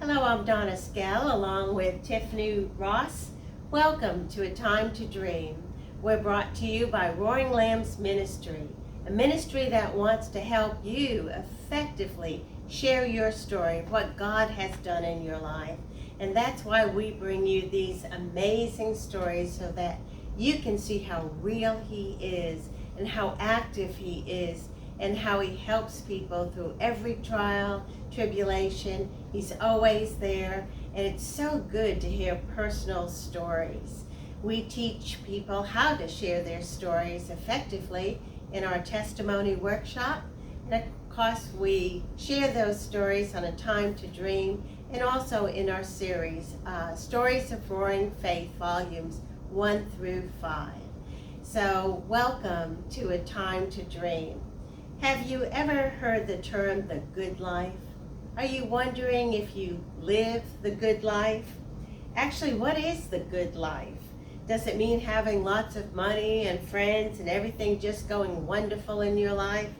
Hello, I'm Donna Skell along with Tiffany Ross. Welcome to A Time to Dream. We're brought to you by Roaring Lambs Ministry, a ministry that wants to help you effectively share your story of what God has done in your life. And that's why we bring you these amazing stories so that you can see how real He is and how active He is and how He helps people through every trial, tribulation. He's always there, and it's so good to hear personal stories. We teach people how to share their stories effectively in our testimony workshop, and of course we share those stories on A Time to Dream and also in our series, Stories of Roaring Faith, volumes 1 through 5. So welcome to A Time to Dream. Have you ever heard the term the good life? Are you wondering if you live the good life? Actually, what is the good life? Does it mean having lots of money and friends and everything just going wonderful in your life?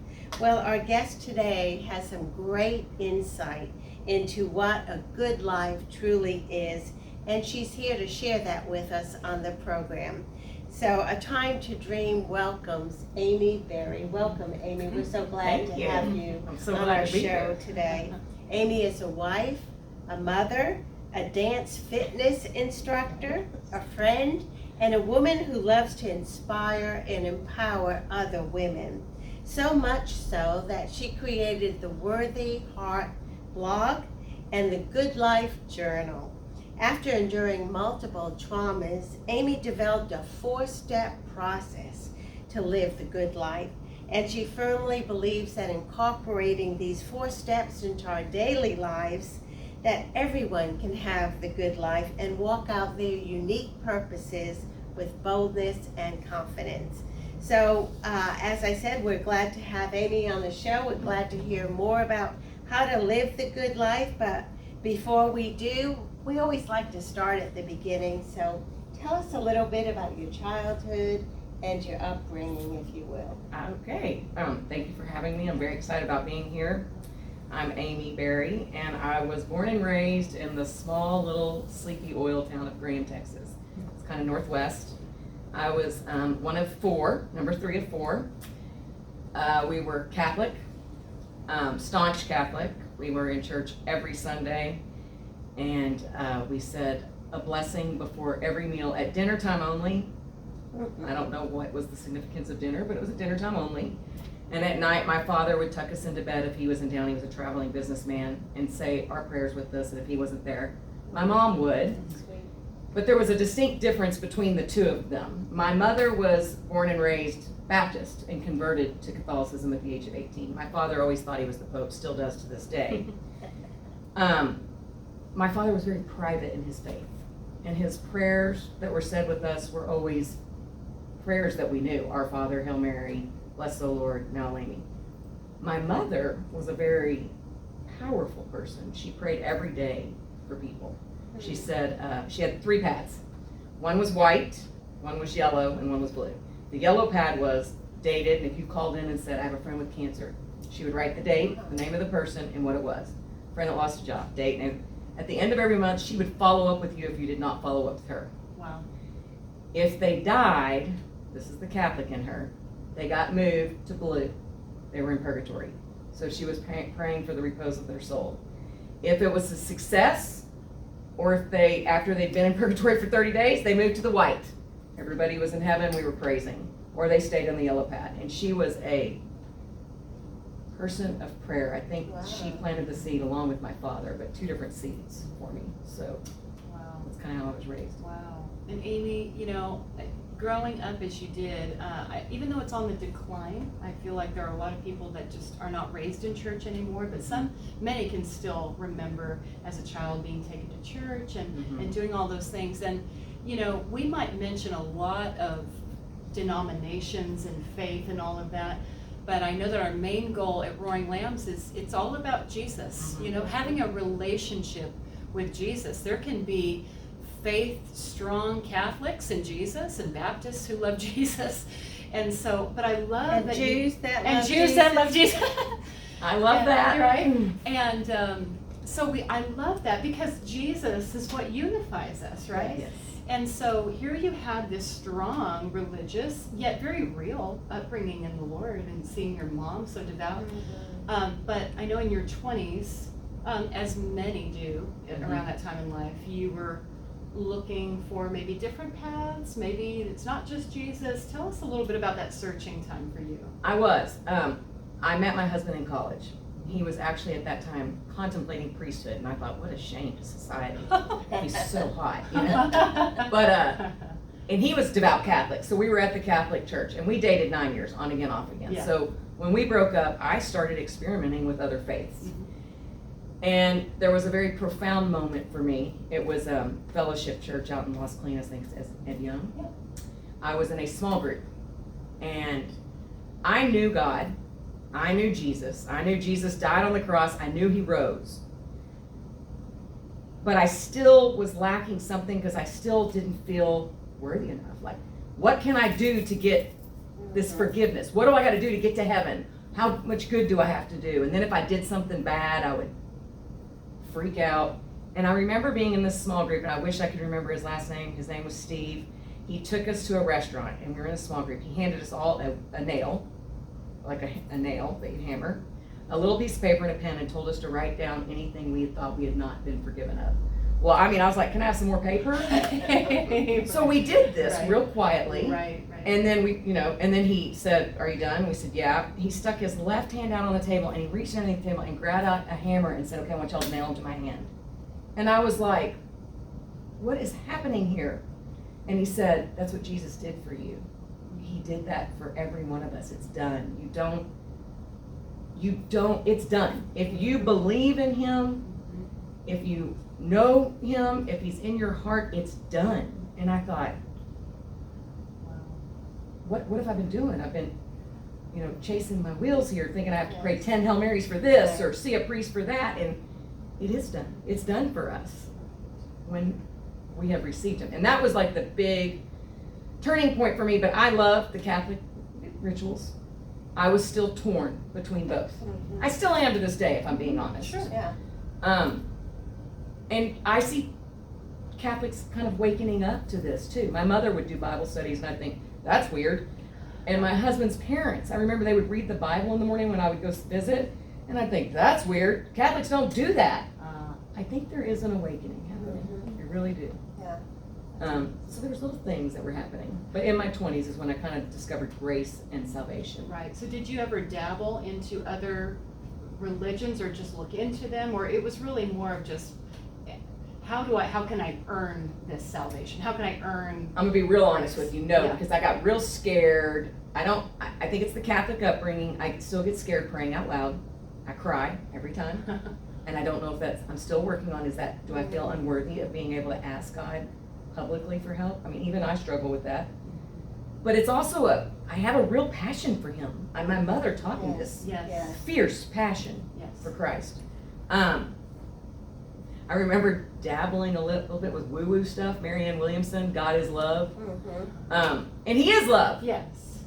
Well, our guest today has some great insight into what a good life truly is, and she's here to share that with us on the program. So A Time to Dream welcomes Amy Berry. Welcome, Amy. We're so glad to have you on our show today. Amy is a wife, a mother, a dance fitness instructor, a friend, and a woman who loves to inspire and empower other women. So much so that she created the Worthy Heart blog and the Good Life Journal. After enduring multiple traumas, Amy developed a 4-step process to live the good life, and she firmly believes that incorporating these 4 steps into our daily lives, that everyone can have the good life and walk out their unique purposes with boldness and confidence. So, as I said, we're glad to have Amy on the show. We're glad to hear more about how to live the good life, but before we do, we always like to start at the beginning. So tell us a little bit about your childhood and your upbringing, if you will. Okay, thank you for having me. I'm very excited about being here. I'm Amy Berry, and I was born and raised in the small little sleepy oil town of Graham, Texas. It's kind of northwest. I was one of 4, number 3 of 4. We were Catholic, staunch Catholic. We were in church every Sunday, and we said a blessing before every meal at dinner time only. I don't know what was the significance of dinner, but it was at dinner time only. And at night, my father would tuck us into bed if he wasn't down. He was a traveling businessman, and say our prayers with us, and if he wasn't there, my mom would. But there was a distinct difference between the two of them. My mother was born and raised Baptist and converted to Catholicism at the age of 18. My father always thought he was the Pope, still does to this day. My father was very private in his faith, and his prayers that were said with us were always prayers that we knew. Our Father, Hail Mary, bless the Lord, now Amy. My mother was a very powerful person. She prayed every day for people. She said she had 3 pads. One was white, one was yellow, and one was blue. The yellow pad was dated, and if you called in and said, I have a friend with cancer, she would write the date, the name of the person, and what it was. Friend that lost a job, date, and at the end of every month, she would follow up with you if you did not follow up with her. Wow. If they died, this is the Catholic in her, they got moved to blue. They were in purgatory. So she was praying for the repose of their soul. If it was a success, or if they, after they'd been in purgatory for 30 days, they moved to the white. Everybody was in heaven, we were praising. Or they stayed on the yellow pad. And she was a person of prayer. I think she planted the seed along with my father, but 2 different seeds for me. So Wow. that's kind of how I was raised. Wow. And Amy, you know, growing up as you did, even though it's on the decline, I feel like there are a lot of people that just are not raised in church anymore, but many can still remember as a child being taken to church and doing all those things. And, you know, we might mention a lot of denominations and faith and all of that, but I know that our main goal at Roaring Lambs is it's all about Jesus, you know, having a relationship with Jesus. There can be faith-strong Catholics and Jesus and Baptists who love Jesus. And so, but I love And that Jews that and love Jews Jesus. that love Jesus. I love that. Right? And So I love that because Jesus is what unifies us, right? Yes. And so here you had this strong religious, yet very real upbringing in the Lord and seeing your mom so devout. But I know in your 20s, as many do around that time in life, you were looking for maybe different paths, maybe it's not just Jesus. Tell us a little bit about that searching time for you. I was. I met my husband in college. He was actually at that time contemplating priesthood, and I thought, what a shame to society. He's so hot, you know. But and he was devout Catholic, so we were at the Catholic church, and we dated 9 years, on again, off again. Yeah. So when we broke up, I started experimenting with other faiths. Mhm. And there was a very profound moment for me. It was Fellowship Church out in Las Colinas, I think it's Ed Young. Yep. I was in a small group, and I knew God. I knew Jesus. I knew Jesus died on the cross. I knew he rose. But I still was lacking something because I still didn't feel worthy enough. Like, what can I do to get this forgiveness? What do I got to do to get to heaven? How much good do I have to do? And then if I did something bad, I would freak out. And I remember being in this small group, and I wish I could remember his last name. His name was Steve. He took us to a restaurant, and we were in a small group. He handed us all a nail, like a nail that you hammer, a little piece of paper and a pen, and told us to write down anything we had thought we had not been forgiven of. Well, I mean, I was like, can I have some more paper? So we did this Right. real quietly. Right. And then and then he said, are you done? We said, yeah. He stuck his left hand out on the table, and he reached underneath the table and grabbed out a hammer and said, okay, I want y'all to nail into my hand. And I was like, what is happening here? And he said, that's what Jesus did for you. He did that for every one of us. It's done. It's done. If you believe in him, if you know him, if he's in your heart, it's done. And I thought, what have I been doing? I've been, chasing my wheels here, thinking I have to pray 10 Hail Marys for this or see a priest for that. And it is done. It's done for us when we have received him. And that was like the big turning point for me. But I love the Catholic rituals. I was still torn between both. Mm-hmm. I still am to this day, if I'm being honest. Sure. Yeah. And I see Catholics kind of wakening up to this too. My mother would do Bible studies, and I'd think, that's weird. And my husband's parents, I remember they would read the Bible in the morning when I would go visit, and I'd think, that's weird. Catholics don't do that. I think there is an awakening happening. I really do. Yeah. So there was little things that were happening. But in my 20s is when I kind of discovered grace and salvation. Right. So did you ever dabble into other religions or just look into them? Or it was really more of just, how can I earn this salvation? How can I earn? I'm gonna be real honest with you, no, Yeah. because I got real scared. I think it's the Catholic upbringing. I still get scared praying out loud. I cry every time. And I don't know if I'm still working on, do I feel unworthy of being able to ask God publicly for help? I mean, even I struggle with that. But it's also I have a real passion for him. My mother taught me this Yes. fierce passion Yes. for Christ. I remember dabbling a little bit with woo-woo stuff. Marianne Williamson, God is love. Mm-hmm. And he is love. Yes.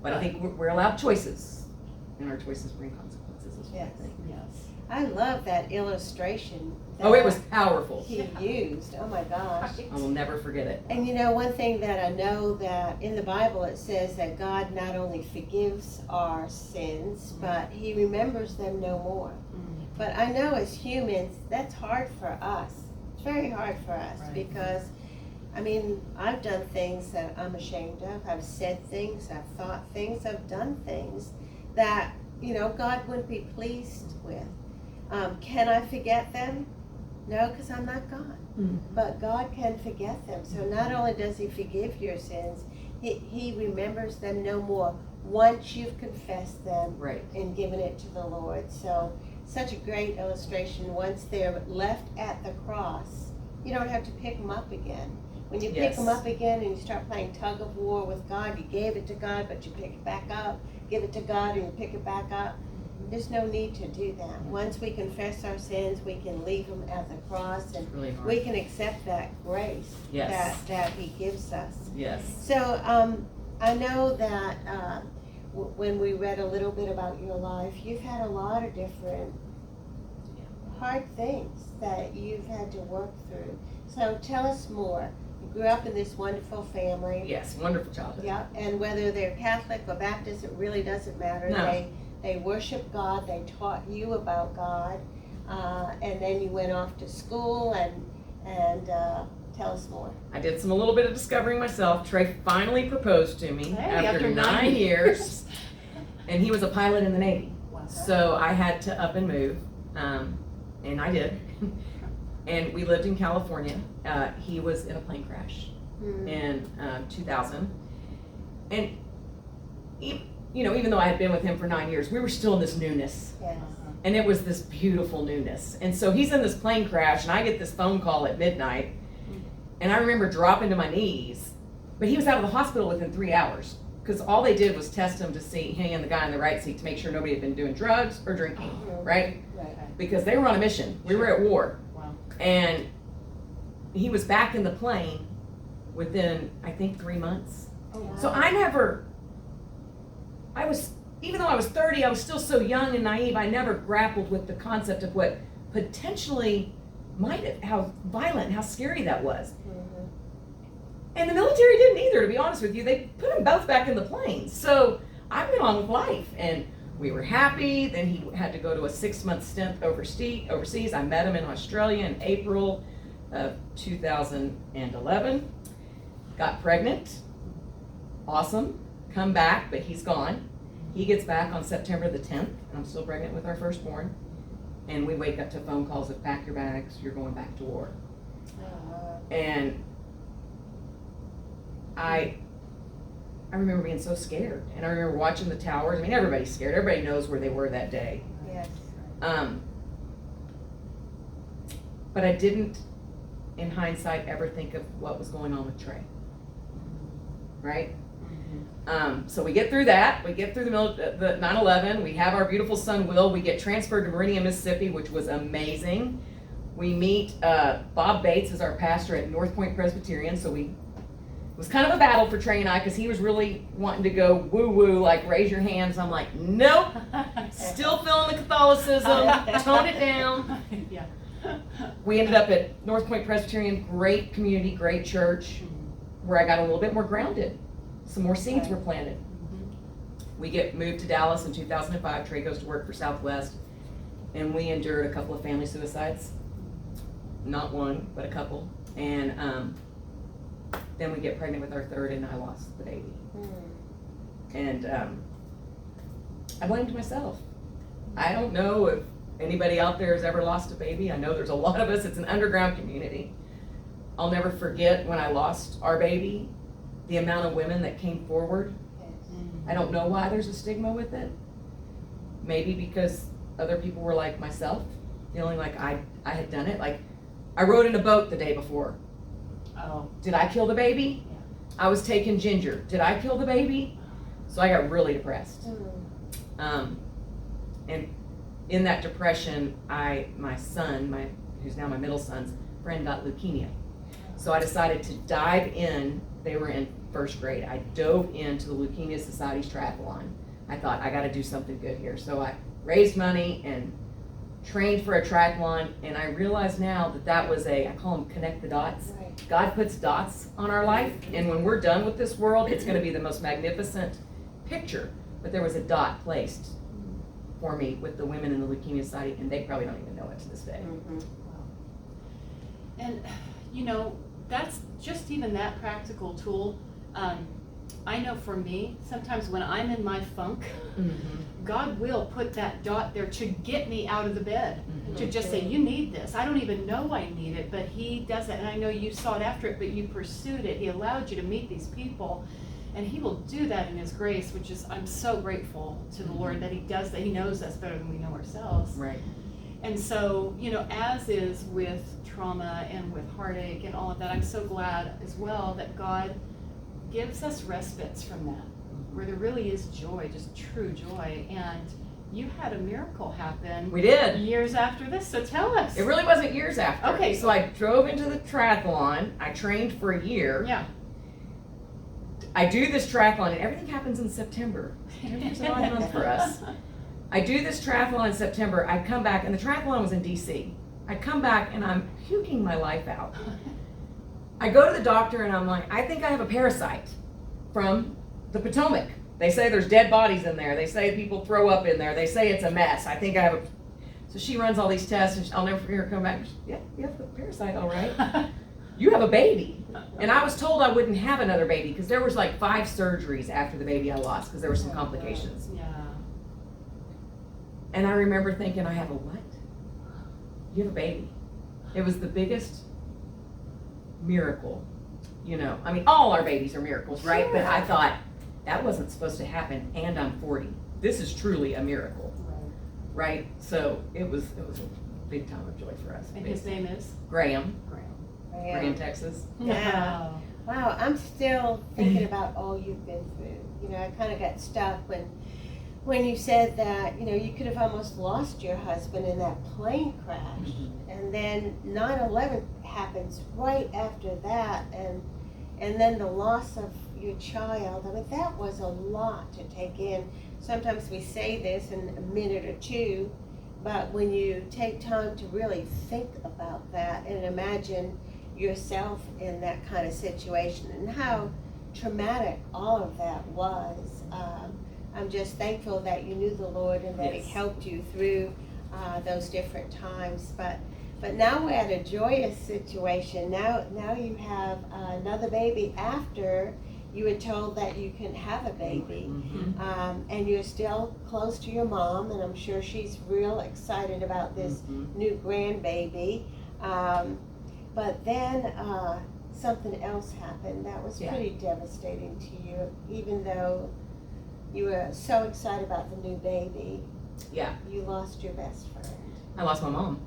But I think we're allowed choices. And our choices bring consequences as well. Yes. I think. Yes. I love that illustration. Oh, it was powerful. He used. Oh my gosh. I will never forget it. And one thing that I know that in the Bible it says that God not only forgives our sins, but he remembers them no more. But I know as humans, that's hard for us. It's very hard for us Right. because, I've done things that I'm ashamed of. I've said things, I've thought things, I've done things that, God wouldn't be pleased with. Can I forget them? No, because I'm not God. But God can forget them. So not only does he forgive your sins, he remembers them no more once you've confessed them Right. and given it to the Lord. So such a great illustration. Once they're left at the cross, you don't have to pick them up again. When you pick Yes. them up again and you start playing tug of war with God, you gave it to God, but you pick it back up, give it to God and you pick it back up. There's no need to do that. Once we confess our sins, we can leave them at the cross and It's really hard. we can accept that grace Yes. that he gives us. Yes. So I know that when we read a little bit about your life, you've had a lot of different hard things that you've had to work through. So tell us more. You grew up in this wonderful family. Yes, wonderful childhood. Yeah, and whether they're Catholic or Baptist, it really doesn't matter. No. They worship God, they taught you about God, and then you went off to school and tell us more. I did a little bit of discovering myself. Trey finally proposed to me Hey, after 9 years, and he was a pilot in the Navy. Wow. So I had to up and move, and I did. And we lived in California. He was in a plane crash in 2000. And, even though I had been with him for 9 years, we were still in this newness. Yes. And it was this beautiful newness. And so he's in this plane crash, and I get this phone call at midnight. And I remember dropping to my knees, but he was out of the hospital within 3 hours. Because all they did was test him to see, he and the guy in the right seat, to make sure nobody had been doing drugs or drinking, right? Right. Because they were on a mission. We were at war. Wow. And he was back in the plane within, I think, 3 months. Oh, wow. So even though I was 30, I was still so young and naive, I never grappled with the concept of what potentially how violent, how scary that was. Mhm. And the military didn't either, to be honest with you. They put them both back in the planes. So I went on with life, and we were happy. Then he had to go to a 6-month stint overseas. I met him in Australia in April of 2011. Got pregnant. Awesome. Come back, but he's gone. He gets back on September the 10th, and I'm still pregnant with our firstborn. And we wake up to phone calls of pack your bags, you're going back to war. And I remember being so scared, and I remember watching the towers. I mean, everybody's scared. Everybody knows where they were that day. Yes. But I didn't, in hindsight, ever think of what was going on with Trey. Right? So we get through that. We get through the 9/11. We have our beautiful son, Will. We get transferred to Meridian, Mississippi, which was amazing. We meet Bob Bates as our pastor at North Point Presbyterian. So it was kind of a battle for Trey and I, because he was really wanting to go woo-woo, like raise your hands. I'm like, nope, still feeling the Catholicism, tone it down. Yeah. We ended up at North Point Presbyterian, great community, great church, where I got a little bit more grounded. Some more seeds were planted. We get moved to Dallas in 2005. Trey goes to work for Southwest, and we endured a couple of family suicides. Not one, but a couple. And then we get pregnant with our third, and I lost the baby. And I blamed myself. I don't know if anybody out there has ever lost a baby. I know there's a lot of us. It's an underground community. I'll never forget when I lost our baby, the amount of women that came forward. I don't know why there's a stigma with it. Maybe because other people were like myself, feeling like I had done it. Like, I rode in a boat the day before. Oh. Did I kill the baby? Yeah. I was taking Ginger. Did I kill the baby? So I got really depressed. And in that depression, my son, who's now my middle son's friend, got leukemia. So I decided to dive in. They were in first grade. I dove into the Leukemia Society's triathlon. I thought, I got to do something good here. So I raised money and trained for a triathlon, and I realize now that was I call them connect the dots. Right. God puts dots on our life, and when we're done with this world, it's going to be the most magnificent picture. But there was a dot placed for me with the women in the Leukemia Society, and they probably don't even know it to this day. And, that's just even that practical tool. I know for me, sometimes when I'm in my funk, God will put that dot there to get me out of the bed, to just say, you need this. I don't even know I need it, but He does it. And I know you sought after it, but you pursued it. He allowed you to meet these people, and He will do that in His grace, which is, I'm so grateful to the Lord that He does that. He knows us better than we know ourselves. Right. And so, as is with trauma and with heartache and all of that, I'm so glad as well that God gives us respites from that, where there really is joy, just true joy. And you had a miracle happen. We did. Years after this, so tell us. It really wasn't years after. Okay. So I drove into the triathlon. I trained for a year. Yeah. I do this triathlon, and everything happens in September. September's an odd month for us. I do this triathlon in September. I come back, and the triathlon was in DC. I come back and I'm puking my life out. I go to the doctor and I'm like, I think I have a parasite from the Potomac. They say there's dead bodies in there. They say people throw up in there. They say it's a mess. I think I have a. So she runs all these tests, and I'll never forget her come back. And yeah, you have the parasite, all right. You have a baby. And I was told I wouldn't have another baby because there was like 5 surgeries after the baby I lost because there were some complications. Yeah. And I remember thinking, I have a what? You have a baby. It was the biggest miracle, you know. I mean, all our babies are miracles, right? Sure. But I thought, that wasn't supposed to happen, and I'm 40. This is truly a miracle, right? So it was a big time of joy for us. And his name is? Graham, Yeah. Graham, Texas. Yeah. Wow, I'm still thinking about all you've been through. You know, I kind of got stuck when you said that, you know, you could have almost lost your husband in that plane crash. And then 9/11 happens right after that, and then the loss of your child. I mean, that was a lot to take in. Sometimes we say this in a minute or two, but when you take time to really think about that and imagine yourself in that kind of situation and how traumatic all of that was, I'm just thankful that you knew the Lord and that Yes. He helped you through those different times. But now we're at a joyous situation. Now you have another baby after you were told that you can have a baby. And you're still close to your mom, and I'm sure she's real excited about this new grandbaby. But then something else happened that was Yeah. pretty devastating to you, even though you were so excited about the new baby. Yeah, You lost your best friend. I lost my mom.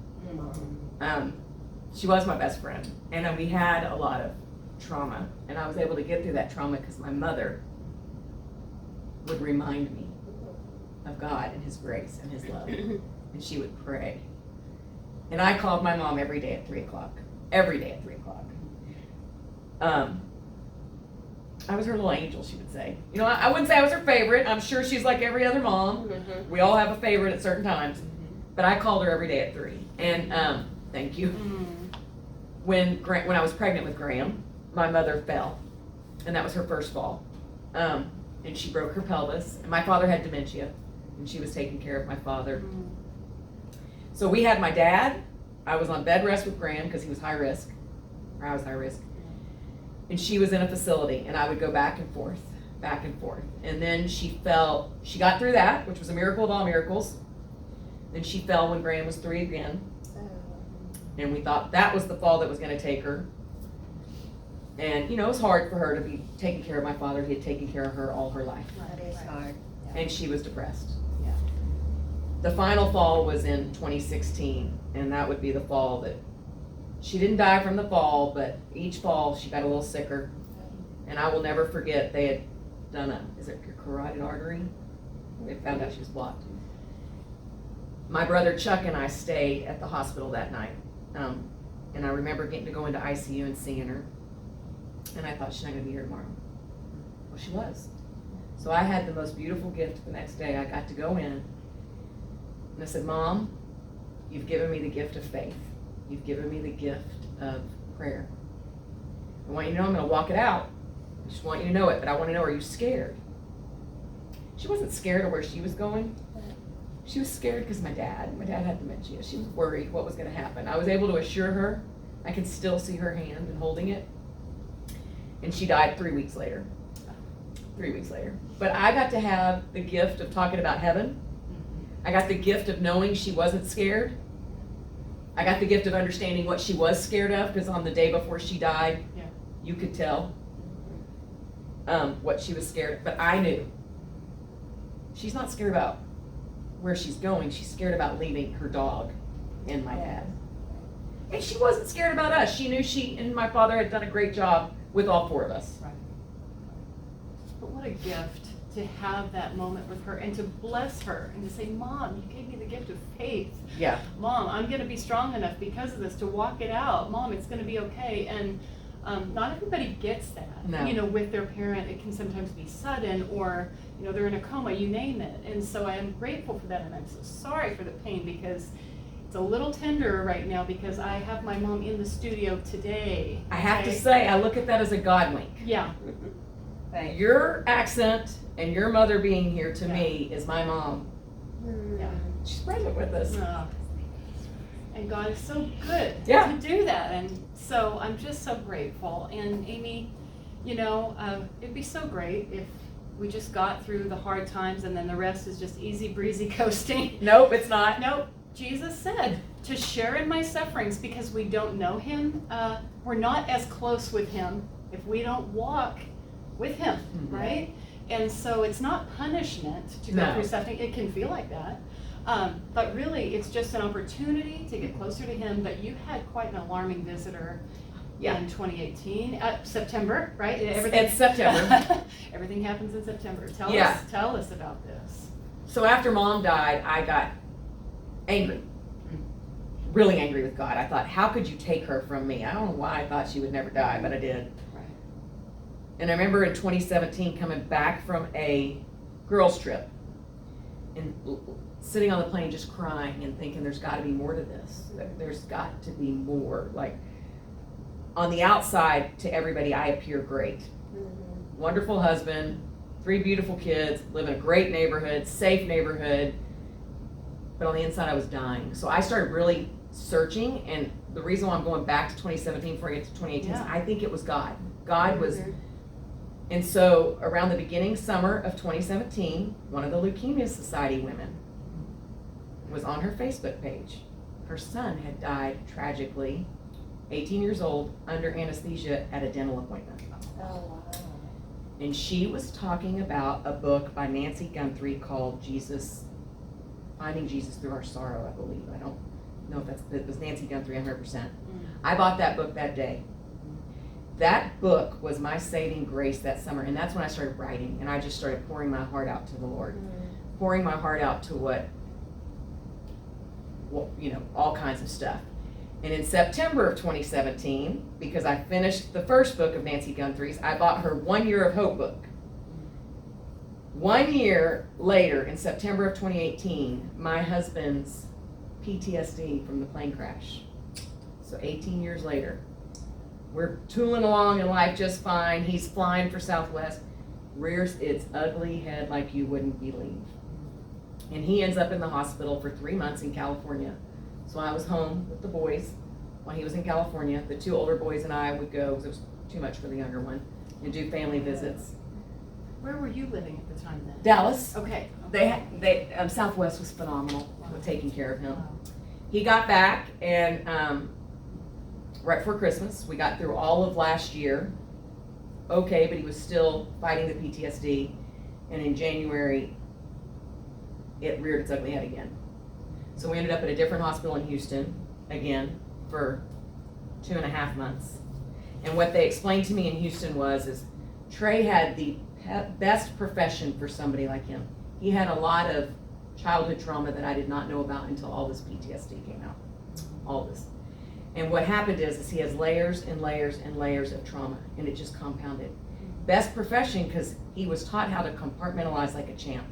She was my best friend, and we had a lot of trauma, and I was able to get through that trauma because my mother would remind me of God and His grace and His love, and she would pray. And I called my mom every day at 3 o'clock. Every day at 3 o'clock. I was her little angel, she would say. You know, I wouldn't say I was her favorite. I'm sure she's like every other mom. We all have a favorite at certain times. But I called her every day at 3. And thank you. When I was pregnant with Graham, my mother fell. And that was her first fall. And she broke her pelvis. And my father had dementia. And she was taking care of my father. So we had my dad. I was on bed rest with Graham because he was high risk. Or I was high risk. And she was in a facility. And I would go back and forth. And then she fell. She got through that, which was a miracle of all miracles. Then she fell when Graham was 3 again. And we thought that was the fall that was going to take her. And, you know, it was hard for her to be taking care of my father. He had taken care of her all her life. That is hard. And she was depressed. Yeah. The final fall was in 2016. And that would be the fall that she didn't die from the fall, but each fall she got a little sicker. And I will never forget, they had done is it your carotid artery? They found out she was blocked. My brother Chuck and I stayed at the hospital that night. And I remember getting to go into ICU and seeing her. And I thought, she's not going to be here tomorrow. Well, she was. So I had the most beautiful gift the next day. I got to go in. And I said, Mom, you've given me the gift of faith. You've given me the gift of prayer. I want you to know I'm going to walk it out. I just want you to know it, but I want to know, are you scared? She wasn't scared of where she was going. She was scared because my dad had dementia. She was worried what was going to happen. I was able to assure her. I can still see her hand and holding it. And she died 3 weeks later. 3 weeks later. But I got to have the gift of talking about heaven. I got the gift of knowing she wasn't scared. I got the gift of understanding what she was scared of, because on the day before she died, you could tell what she was scared of. But I knew she's not scared about where she's going. She's scared about leaving her dog and my dad. And she wasn't scared about us. She knew she and my father had done a great job with all 4 of us. Right. But what a gift to have that moment with her and to bless her and to say, Mom, you gave me the gift of faith. Yeah. Mom, I'm going to be strong enough because of this to walk it out. Mom, it's going to be okay. And Not everybody gets that. No. You know, with their parent, it can sometimes be sudden, or, you know, they're in a coma, you name it. And so I am grateful for that, and I'm so sorry for the pain, because it's a little tender right now, because I have my mom in the studio today. I have to okay? say, I look at that as a God wink. Yeah, Your accent and your mother being here to Yeah. me is my mom. Yeah. She's present with us. And God is so good Yeah. to do that, and so I'm just so grateful. And Amy, you know, it'd be so great if we just got through the hard times and then the rest is just easy breezy coasting. Nope, it's not. Nope. Jesus said to share in my sufferings, because we don't know him. We're not as close with him if we don't walk with him, Mhm. right? And so it's not punishment to go No. through suffering. It can feel like that. But really, it's just an opportunity to get closer to him. But you had quite an alarming visitor Yeah. in 2018, September, right? It's September. Everything happens in September. Yeah. Tell us about this. So after Mom died, I got angry. Really angry with God. I thought, how could you take her from me? I don't know why I thought she would never die, but I did. Right. And I remember in 2017 coming back from a girls' trip and sitting on the plane just crying and thinking there's got to be more to this. There's got to be more. Like, on the outside, to everybody, I appear great. Wonderful husband, 3 beautiful kids, live in a great neighborhood, safe neighborhood. But on the inside, I was dying. So I started really searching, and the reason why I'm going back to 2017 before I get to 2018 is Yeah. I think it was God. God was, and so around the beginning summer of 2017, one of the Leukemia Society women was on her Facebook page. Her son had died tragically, 18 years old, under anesthesia at a dental appointment. Oh, wow. And she was talking about a book by Nancy Guthrie called Finding Jesus Through Our Sorrow, I believe. I don't know if it was Nancy Guthrie 100%. I bought that book that day. That book was my saving grace that summer, and that's when I started writing, and I just started pouring my heart out to the Lord. Pouring my heart out to what, you know, all kinds of stuff. And in September of 2017, because I finished the first book of Nancy Guthrie's, I bought her 1 Year of Hope book. 1 year later, in September of 2018, my husband's PTSD from the plane crash. So 18 years later, we're tooling along in life just fine. He's flying for Southwest, rears its ugly head like you wouldn't believe. And he ends up in the hospital for 3 months in California. So I was home with the boys while he was in California. The 2 older boys and I would go, because it was too much for the younger one, and do family visits. Where were you living at the time then? Dallas. Okay. Southwest was phenomenal with taking care of him. Wow. He got back, and right before Christmas, we got through all of last year. Okay, but he was still fighting the PTSD, and in January, it reared its ugly head again. So we ended up at a different hospital in Houston, again, for 2.5 months. And what they explained to me in Houston is Trey had the best profession for somebody like him. He had a lot of childhood trauma that I did not know about until all this PTSD came out. All this. And what happened is he has layers and layers and layers of trauma, and it just compounded. Best profession because he was taught how to compartmentalize like a champ.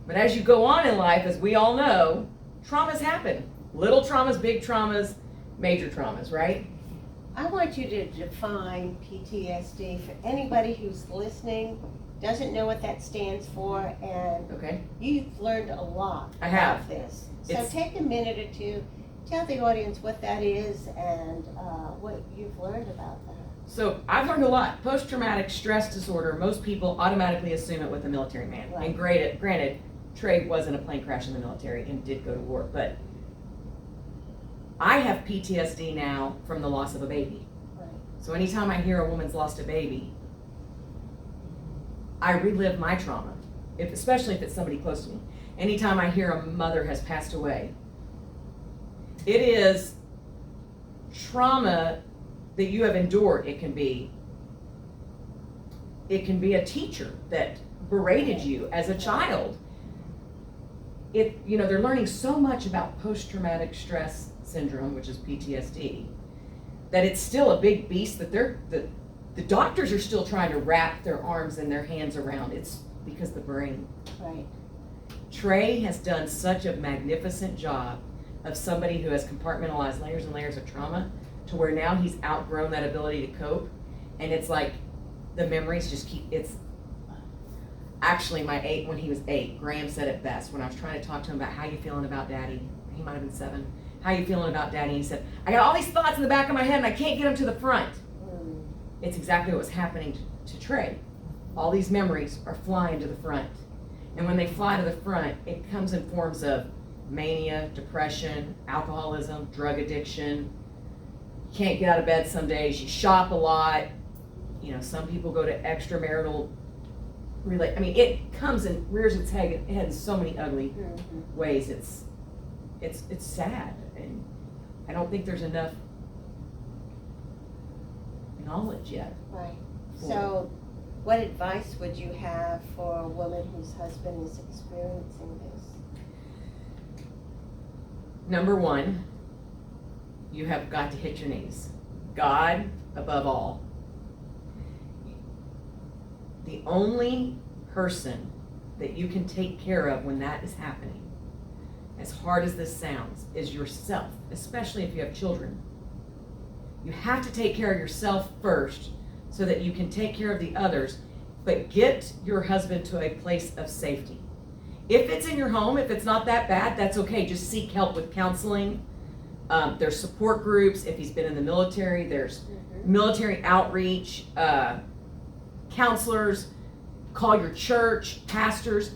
But as you go on in life, as we all know, traumas happen. Little traumas, big traumas, major traumas, right? I want you to define PTSD for anybody who's listening, doesn't know what that stands for, and Okay. you've learned a lot I have. about this. So It's- take a minute or two, tell the audience what that is and what you've learned about that. So I've learned a lot. Post-traumatic stress disorder, most people automatically assume it with a military man. Right. And granted, Trey wasn't a plane crash in the military and did go to war, but I have PTSD now from the loss of a baby. Right. So anytime I hear a woman's lost a baby, I relive my trauma, especially if it's somebody close to me. Anytime I hear a mother has passed away, it is trauma that you have endured. It can be a teacher that berated you as a child. They're learning so much about post-traumatic stress syndrome, which is PTSD, that it's still a big beast that the doctors are still trying to wrap their arms and their hands around. It's because the brain. Right. Trey has done such a magnificent job of somebody who has compartmentalized layers and layers of trauma to where now he's outgrown that ability to cope. And it's like the memories just it's actually when he was 8, Graham said it best when I was trying to talk to him about how you feeling about daddy. He might have been 7. How you feeling about daddy? And he said, I got all these thoughts in the back of my head and I can't get them to the front. It's exactly what was happening to Trey. All these memories are flying to the front. And when they fly to the front, it comes in forms of mania, depression, alcoholism, drug addiction. Can't get out of bed some days. You shop a lot. You know, some people go to extramarital it comes and rears its head in so many ugly ways. It's sad, and I don't think there's enough knowledge yet. Right. So, what advice would you have for a woman whose husband is experiencing this? Number 1, you have got to hit your knees. God above all. The only person that you can take care of when that is happening, as hard as this sounds, is yourself, especially if you have children. You have to take care of yourself first so that you can take care of the others, but get your husband to a place of safety. If it's in your home, if it's not that bad, that's okay. Just seek help with counseling. There's support groups. If he's been in the military, there's military outreach, counselors. Call your church, pastors.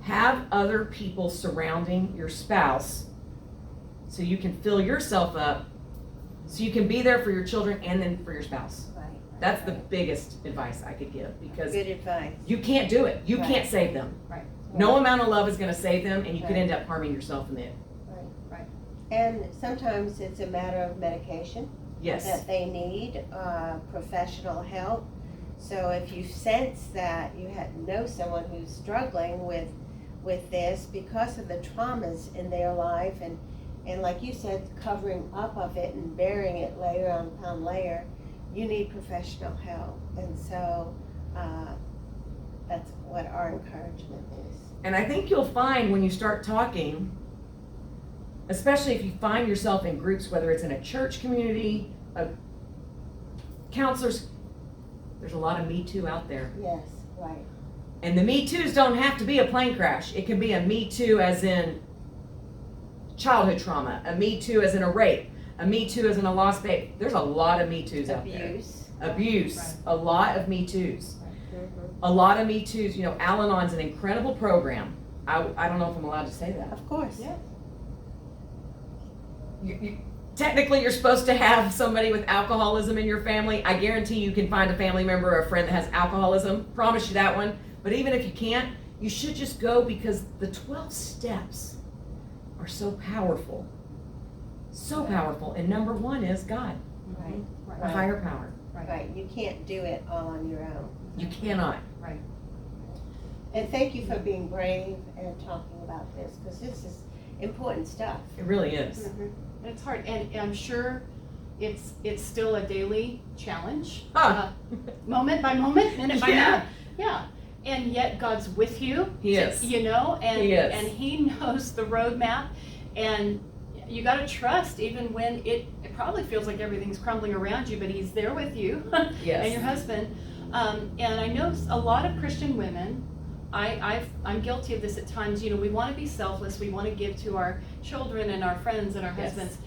Have other people surrounding your spouse so you can fill yourself up, so you can be there for your children and then for your spouse. Right. That's the biggest advice I could give, because Good advice. you can't do it. You Right. can't save them. Right. No amount of love is going to save them, and you could Right. end up harming yourself in the end. Right. And sometimes it's a matter of medication Yes. that they need, professional help. So if you sense that you know someone who's struggling with this because of the traumas in their life, and like you said, covering up of it and burying it layer upon layer, you need professional help. And so that's what our encouragement is. And I think you'll find when you start talking, especially if you find yourself in groups, whether it's in a church community, counselors, there's a lot of Me Too out there. Yes, right. And the Me Too's don't have to be a plane crash. It can be a Me Too as in childhood trauma, a Me Too as in a rape, a Me Too as in a lost baby. There's a lot of Me Too's out there. Abuse. Right. A lot of Me Too's. Mhm. A lot of Me Too's. You know, Al-Anon's an incredible program. I don't know if I'm allowed to say that. Of course. Yeah. Technically, you're supposed to have somebody with alcoholism in your family. I guarantee you can find a family member or a friend that has alcoholism. Promise you that one. But even if you can't, you should just go, because the 12 steps are so powerful. So powerful. And number 1 is God, Right. Right. a higher power. Right. You can't do it all on your own. You cannot. And thank you for being brave and talking about this, because this is important stuff. It really is. It's hard, and I'm sure it's still a daily challenge, Huh. moment by moment, minute by Yeah. minute. Yeah, and yet God's with you. He is. You know, and He is. and He knows the roadmap, and you got to trust even when it probably feels like everything's crumbling around you, but He's there with you Yes. and your husband. And I know a lot of Christian women. I'm guilty of this at times. You know, we want to be selfless. We want to give to our children and our friends and our Yes. husbands.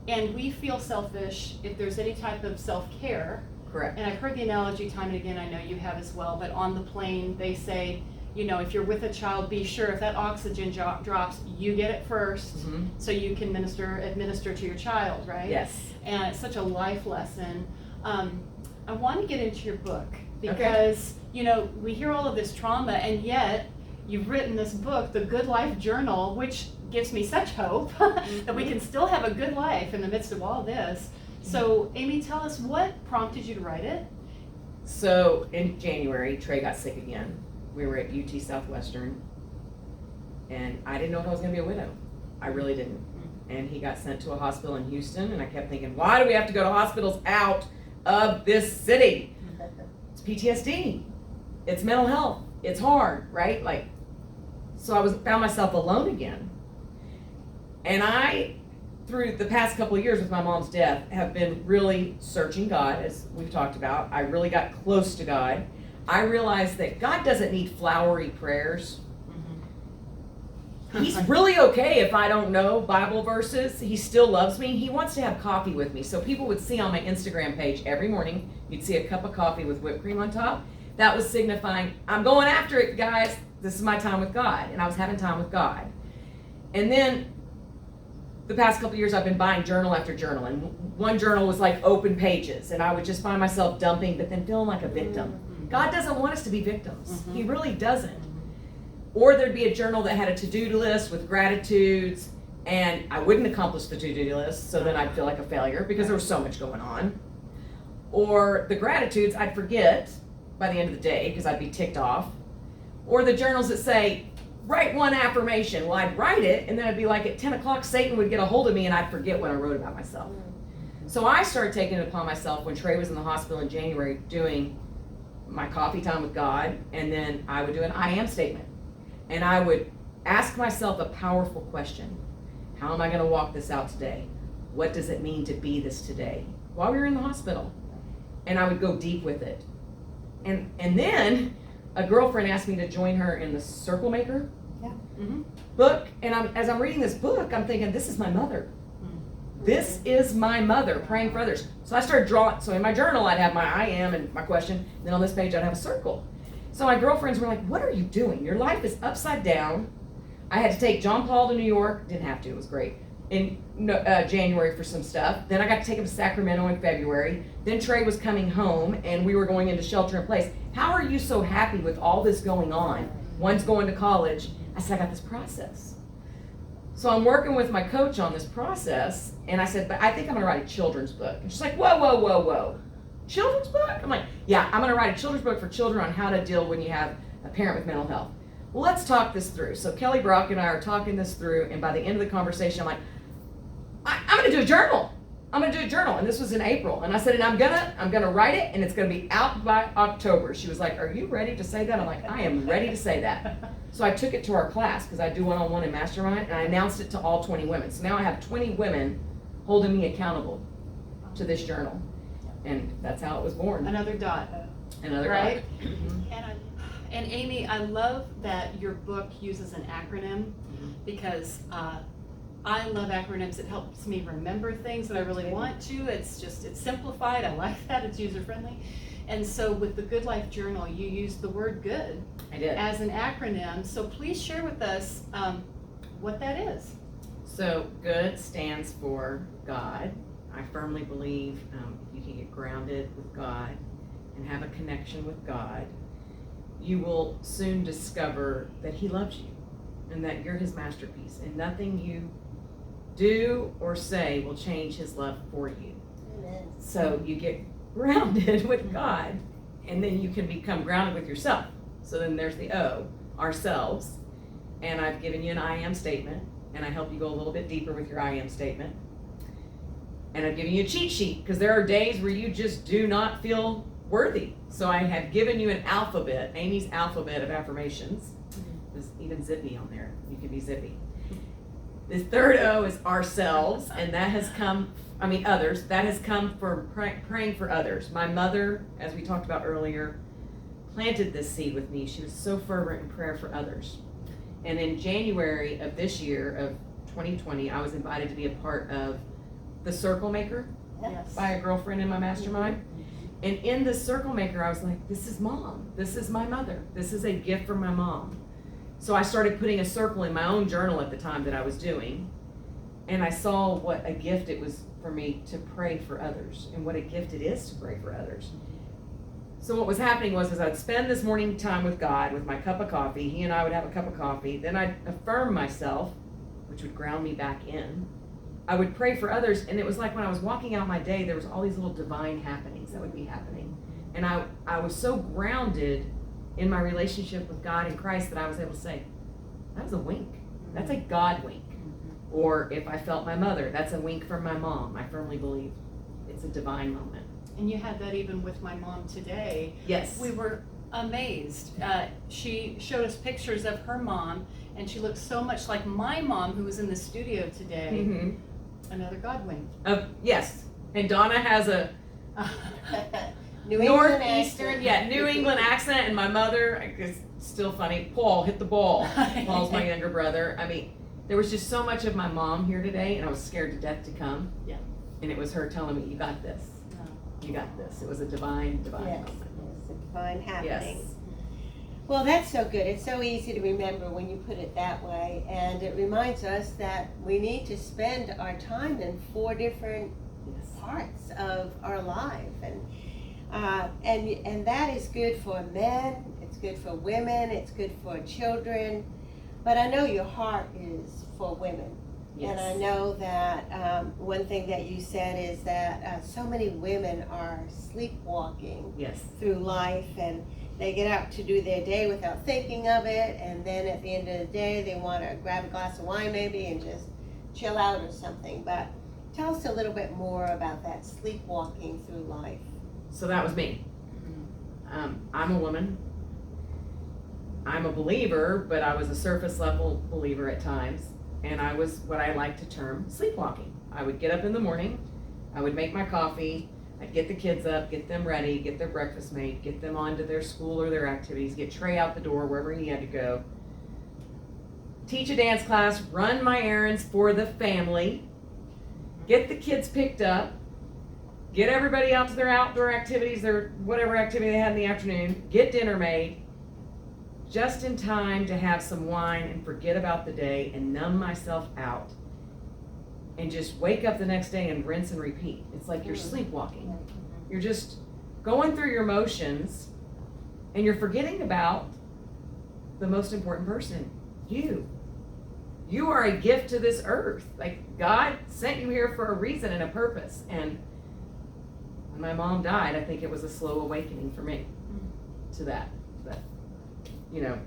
And we feel selfish if there's any type of self-care. Correct. And I've heard the analogy time and again, I know you have as well, but on the plane, they say, you know, if you're with a child, be sure if that oxygen drops, you get it first, Mhm. so you can administer to your child, right? Yes. And it's such a life lesson. I want to get into your book because, you know, we hear all of this trauma, and yet you've written this book, The Good Life Journal, which gives me such hope that we can still have a good life in the midst of all this. So, Amy, tell us, what prompted you to write it? So in January, Trey got sick again. We were at UT Southwestern, and I didn't know if I was going to be a widow. I really didn't. and he got sent to a hospital in Houston, and I kept thinking, why do we have to go to hospitals out of this city? It's PTSD. It's mental health. It's hard, right? Like, so I found myself alone again. And I, through the past couple of years with my mom's death, have been really searching God, as we've talked about. I really got close to God. I realized that God doesn't need flowery prayers. He's really okay if I don't know Bible verses. He still loves me. He wants to have coffee with me. So people would see on my Instagram page every morning, you'd see a cup of coffee with whipped cream on top. That was signifying, I'm going after it, guys. This is my time with God. And I was having time with God. And then the past couple of years, I've been buying journal after journal. And one journal was like open pages. And I would just find myself dumping, but then feeling like a victim. God doesn't want us to be victims. He really doesn't. Or there'd be a journal that had a to-do list with gratitudes, and I wouldn't accomplish the to-do list, so then I'd feel like a failure because there was so much going on. Or the gratitudes I'd forget by the end of the day because I'd be ticked off. Or the journals that say, write one affirmation. Well, I'd write it, and then I'd be like, at 10 o'clock, Satan would get a hold of me, and I'd forget what I wrote about myself. So I started taking it upon myself when Trey was in the hospital in January doing my coffee time with God, and then I would do an I am statement. And I would ask myself a powerful question. How am I going to walk this out today? What does it mean to be this today? While we were in the hospital. And I would go deep with it. And then a girlfriend asked me to join her in the Circle Maker book. And as I'm reading this book, I'm thinking, this is my mother. This is my mother praying for others. So I started drawing. So in my journal, I'd have my I am and my question. Then on this page, I'd have a circle. So my girlfriends were like, what are you doing? Your life is upside down. I had to take John Paul to New York. Didn't have to, it was great. In January for some stuff. Then I got to take him to Sacramento in February. Then Trey was coming home and we were going into shelter in place. How are you so happy with all this going on? One's going to college. I said, I got this process. So I'm working with my coach on this process. And I said, but I think I'm going to write a children's book. And she's like, whoa, whoa, whoa, whoa. Children's book? I'm like, yeah, I'm going to write a children's book for children on how to deal when you have a parent with mental health. Well, let's talk this through. So Kelly Brock and I are talking this through, and by the end of the conversation, I'm like, I'm going to do a journal. I'm going to do a journal, and this was in April. And I said, and I'm gonna write it, and it's going to be out by October. She was like, are you ready to say that? I'm like, I am ready to say that. So I took it to our class because I do one-on-one in Mastermind, and I announced it to all 20 women. So now I have 20 women holding me accountable to this journal. And that's how it was born. Another dot. Another right? dot. And Amy, I love that your book uses an acronym because I love acronyms. It helps me remember things that I really want to. It's simplified. I like that. It's user friendly. And so with the Good Life Journal, you used the word good I did. as an acronym. So please share with us what that is. So good stands for God. I firmly believe if you can get grounded with God and have a connection with God, you will soon discover that He loves you and that you're His masterpiece, and nothing you do or say will change His love for you. Amen. So you get grounded with God, and then you can become grounded with yourself. So then there's the O, ourselves. And I've given you an I am statement, and I help you go a little bit deeper with your I am statement. And I've given you a cheat sheet, because there are days where you just do not feel worthy. So I have given you an alphabet, Amy's alphabet of affirmations. There's even Zippy on there. You can be Zippy. The third O is ourselves, and that has come, others. That has come from praying for others. My mother, as we talked about earlier, planted this seed with me. She was so fervent in prayer for others. And in January of this year, of 2020, I was invited to be a part of the Circle Maker Yes. by a girlfriend in my mastermind. And in the Circle Maker, I was like, this is Mom. This is my mother. This is a gift from my mom. So I started putting a circle in my own journal at the time that I was doing. And I saw what a gift it was for me to pray for others, and what a gift it is to pray for others. So what was happening was, as I'd spend this morning time with God with my cup of coffee, He and I would have a cup of coffee, then I'd affirm myself, which would ground me back in. I would pray for others, and it was like when I was walking out my day, there was all these little divine happenings that would be happening. And I was so grounded in my relationship with God and Christ that I was able to say, that was a wink. That's a God wink. Or if I felt my mother, that's a wink from my mom. I firmly believe it's a divine moment. And you had that even with my mom today. Yes. We were amazed. She showed us pictures of her mom, and she looked so much like my mom, who was in the studio today. Mm-hmm. Another God wink. Yes. And Donna has a New England northeastern, accent. New England accent, and my mother, it's still funny. Paul hit the ball. Paul's my younger brother. I mean, there was just so much of my mom here today, and I was scared to death to come. Yeah. And it was her telling me, "You got this. You got this." It was a divine Yes, moment. yes, a divine happening. Yes. Well, that's so good. It's so easy to remember when you put it that way, and it reminds us that we need to spend our time in 4 different Yes. parts of our life, and that is good for men. It's good for women. It's good for children. But I know your heart is for women. Yes. And I know that one thing that you said is that so many women are sleepwalking Yes. through life, and they get out to do their day without thinking of it, and then at the end of the day they want to grab a glass of wine maybe and just chill out or something. But tell us a little bit more about that sleepwalking through life. So that was me. I'm a woman. I'm a believer, but I was a surface level believer at times. And I was what I like to term sleepwalking. I would get up in the morning, I would make my coffee, I'd get the kids up, get them ready, get their breakfast made, get them on to their school or their activities, get Trey out the door wherever he had to go, teach a dance class, run my errands for the family, get the kids picked up, get everybody out to their outdoor activities, their whatever activity they had in the afternoon, get dinner made, just in time to have some wine and forget about the day and numb myself out and just wake up the next day and rinse and repeat. It's like you're sleepwalking. You're just going through your motions and you're forgetting about the most important person, you. You are a gift to this earth. Like, God sent you here for a reason and a purpose. And when my mom died, I think it was a slow awakening for me to that. You know.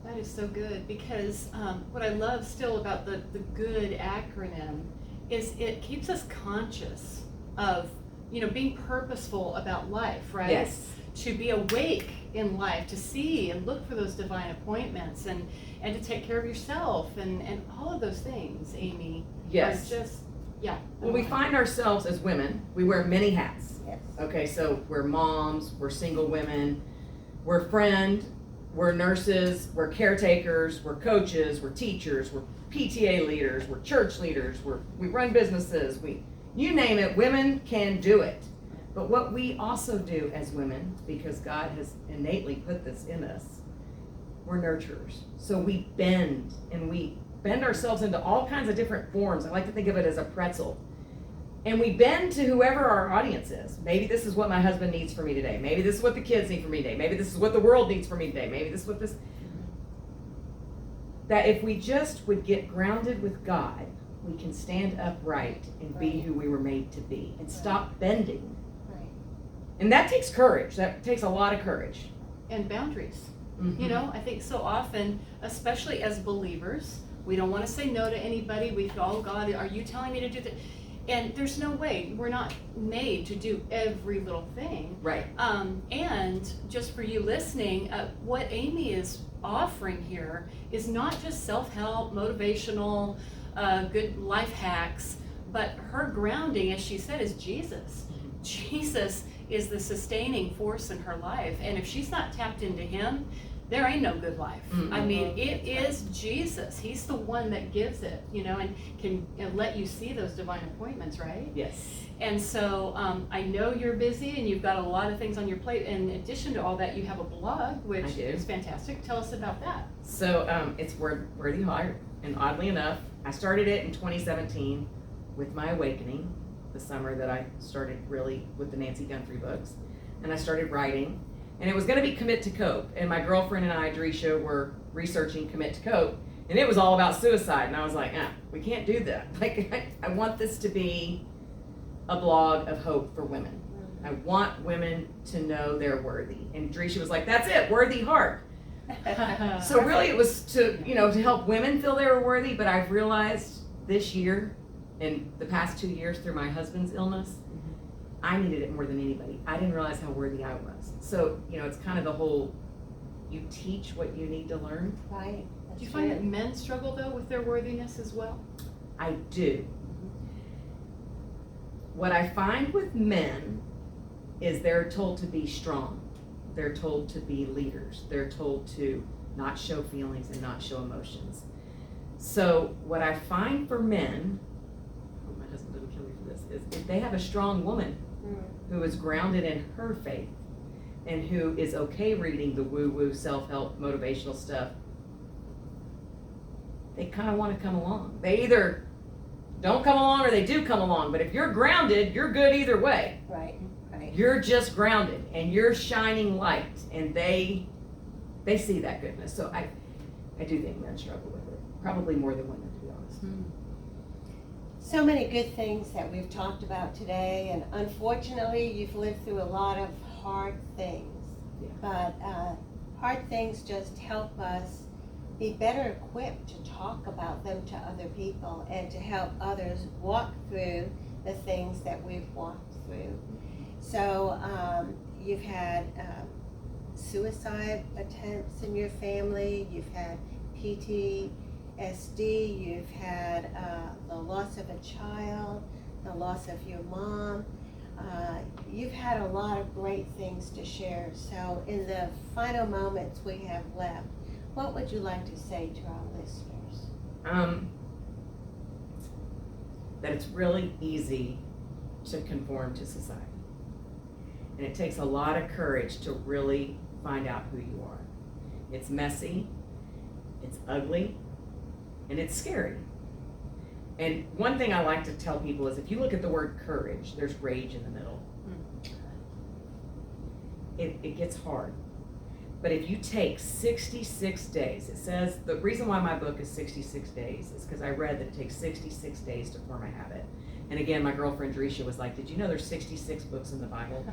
That is so good, because what I love still about the GOOD acronym is it keeps us conscious of, being purposeful about life, right? Yes. To be awake in life, to see and look for those divine appointments, and to take care of yourself, and all of those things, Amy. Yes. Are just, yeah. Well, we find ourselves as women, we wear many hats. Yes. Okay, so we're moms, we're single women, we're friend, we're nurses, we're caretakers, we're coaches, we're teachers, we're PTA leaders, we're church leaders, we run businesses, you name it, women can do it. But what we also do as women, because God has innately put this in us, we're nurturers. So we bend ourselves into all kinds of different forms. I like to think of it as a pretzel. And we bend to whoever our audience is. Maybe this is what my husband needs from me today. Maybe this is what the kids need from me today. Maybe this is what the world needs from me today. Maybe this is what this... That if we just would get grounded with God, we can stand upright and be who we were made to be and stop bending. Right. And that takes courage. That takes a lot of courage. And boundaries. Mm-hmm. I think so often, especially as believers, we don't want to say no to anybody. We feel, oh God, are you telling me to do that? And there's no way. We're not made to do every little thing. Right. And just for you listening, what Amy is offering here is not just self-help, motivational, good life hacks, but her grounding, as she said, is Jesus. Jesus is the sustaining force in her life. And if she's not tapped into him, there ain't no good life. Mm-hmm. I mean, it is Jesus. He's the one that gives it, and can let you see those divine appointments, right? Yes. And so I know you're busy and you've got a lot of things on your plate. In addition to all that, you have a blog, which I do. is fantastic. Tell us about that. So it's Worthy Heart. And oddly enough, I started it in 2017 with my awakening, the summer that I started really with the Nancy Guthrie books. And I started writing. And it was going to be Commit to Cope. And my girlfriend and I, Drisha, were researching Commit to Cope. And it was all about suicide. And I was like, we can't do that. Like, I want this to be a blog of hope for women. I want women to know they're worthy. And Drisha was like, that's it, Worthy Heart. So really it was to help women feel they were worthy, but I've realized this year, in the past 2 years through my husband's illness, I needed it more than anybody. I didn't realize how worthy I was. So, it's kind of the whole, you teach what you need to learn. Right. Do you find that men struggle though with their worthiness as well? I do. What I find with men is they're told to be strong. They're told to be leaders. They're told to not show feelings and not show emotions. So what I find for men, I hope my husband doesn't kill me for this, is if they have a strong woman who is grounded in her faith and who is okay reading the woo-woo self-help motivational stuff, they kind of want to come along. They either don't come along or they do come along, but if you're grounded, you're good either way. Right. You're just grounded and you're shining light, and they see that goodness. So I do think men struggle with it, probably more than women, to be honest. So many good things that we've talked about today, and unfortunately you've lived through a lot of hard things. Yeah. But hard things just help us be better equipped to talk about them to other people and to help others walk through the things that we've walked through. So you've had suicide attempts in your family, you've had PTSD, you've had the loss of a child, the loss of your mom. You've had a lot of great things to share. So in the final moments we have left, what would you like to say to our listeners? That it's really easy to conform to society. And it takes a lot of courage to really find out who you are. It's messy, it's ugly, and it's scary. And one thing I like to tell people is if you look at the word courage, there's rage in the middle. It gets hard. But if you take 66 days, it says, the reason why my book is 66 days is because I read that it takes 66 days to form a habit. And again, my girlfriend Drisha was like, did you know there's 66 books in the Bible?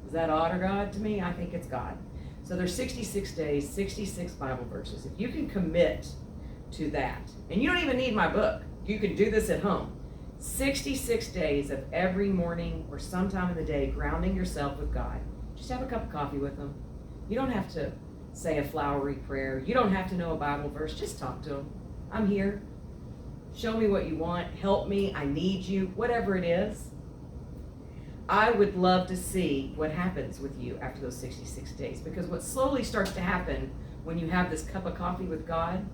Is that odd or God to me? I think it's God. So there's 66 days, 66 Bible verses. If you can commit to that, and you don't even need my book, you can do this at home. 66 days of every morning or sometime in the day grounding yourself with God. Just have a cup of coffee with Him. You don't have to say a flowery prayer. You don't have to know a Bible verse. Just talk to Him. I'm here. Show me what you want. Help me. I need you. Whatever it is. I would love to see what happens with you after those 66 days. Because what slowly starts to happen when you have this cup of coffee with God,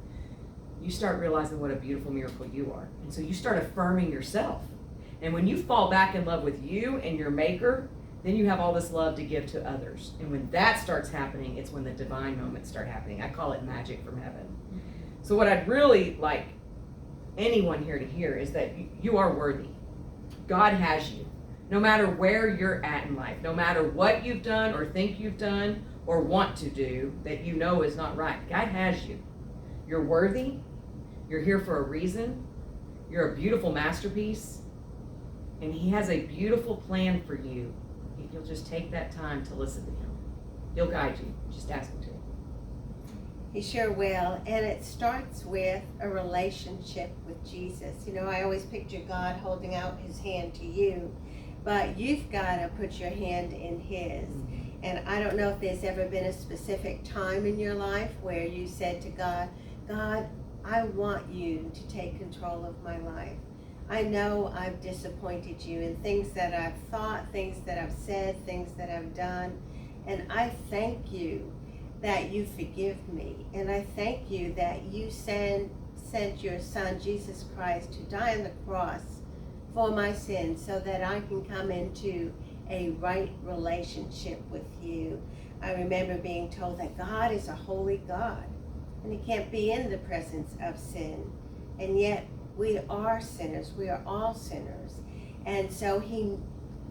you start realizing what a beautiful miracle you are. And so you start affirming yourself. And when you fall back in love with you and your Maker, then you have all this love to give to others. And when that starts happening, it's when the divine moments start happening. I call it magic from heaven. So what I'd really like anyone here to hear is that you are worthy. God has you. No matter where you're at in life, no matter what you've done or think you've done or want to do that you know is not right, God has you. You're worthy. You're here for a reason. You're a beautiful masterpiece. And He has a beautiful plan for you. If you'll just take that time to listen to Him, He'll guide you. Just ask Him to. He sure will. And it starts with a relationship with Jesus. You know, I always picture God holding out His hand to you, but you've got to put your hand in His. And I don't know if there's ever been a specific time in your life where you said to God, God, I want you to take control of my life. I know I've disappointed you in things that I've thought, things that I've said, things that I've done. And I thank you that you forgive me. And I thank you that you sent your Son, Jesus Christ, to die on the cross for my sins so that I can come into a right relationship with you. I remember being told that God is a holy God and He can't be in the presence of sin. And yet we are sinners. We are all sinners. And so He,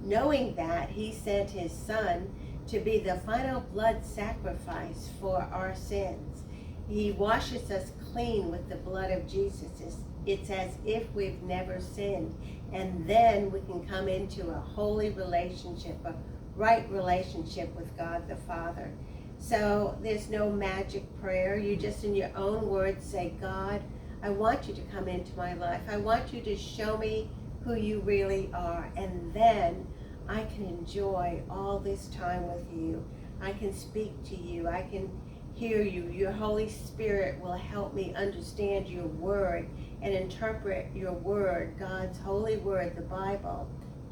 knowing that, He sent His Son to be the final blood sacrifice for our sins. He washes us clean with the blood of Jesus. It's as if we've never sinned. And then we can come into a holy relationship, a right relationship with God the Father. So there's no magic prayer. You just in your own words say, God, I want you to come into my life. I want you to show me who you really are. And then I can enjoy all this time with you. I can speak to you. I can hear you. Your Holy Spirit will help me understand your word and interpret your word, God's holy word, the Bible,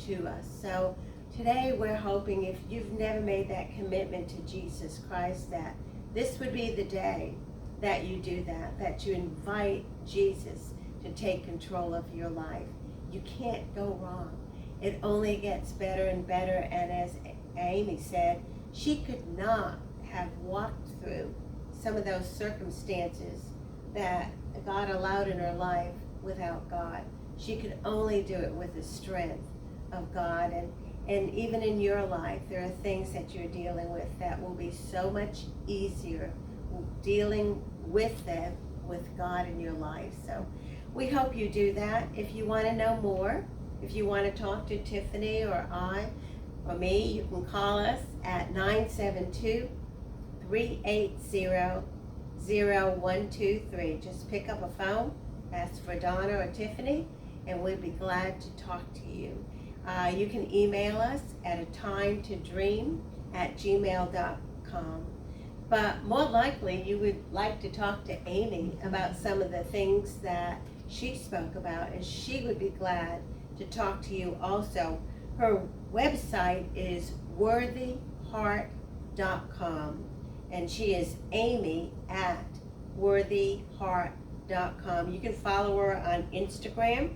to us. So today we're hoping, if you've never made that commitment to Jesus Christ, that this would be the day that you do that you invite Jesus to take control of your life. You can't go wrong. It only gets better and better, and as Amy said, she could not have walked through some of those circumstances that God allowed in her life without God. She could only do it with the strength of God. And even in your life, there are things that you're dealing with that will be so much easier dealing with them with God in your life. So we hope you do that. If you want to know more, if you want to talk to Tiffany or I or me, you can call us at 972-380-0123. Just pick up a phone, ask for Donna or Tiffany, and we'd be glad to talk to you. You can email us at atimetodream@gmail.com. But more likely, you would like to talk to Amy about some of the things that she spoke about, and she would be glad to talk to you also. Her website is worthyheart.com, and she is Amy at worthyheart.com. You can follow her on Instagram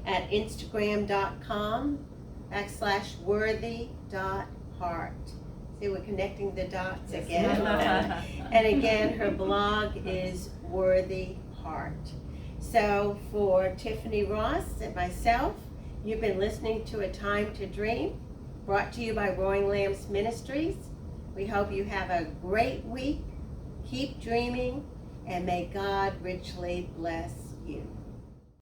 at instagram.com/worthy.heart. See, we're connecting the dots again. And again, her blog is Worthy Heart. So for Tiffany Ross and myself, you've been listening to A Time to Dream, brought to you by Roaring Lambs Ministries. We hope you have a great week. Keep dreaming, and may God richly bless you.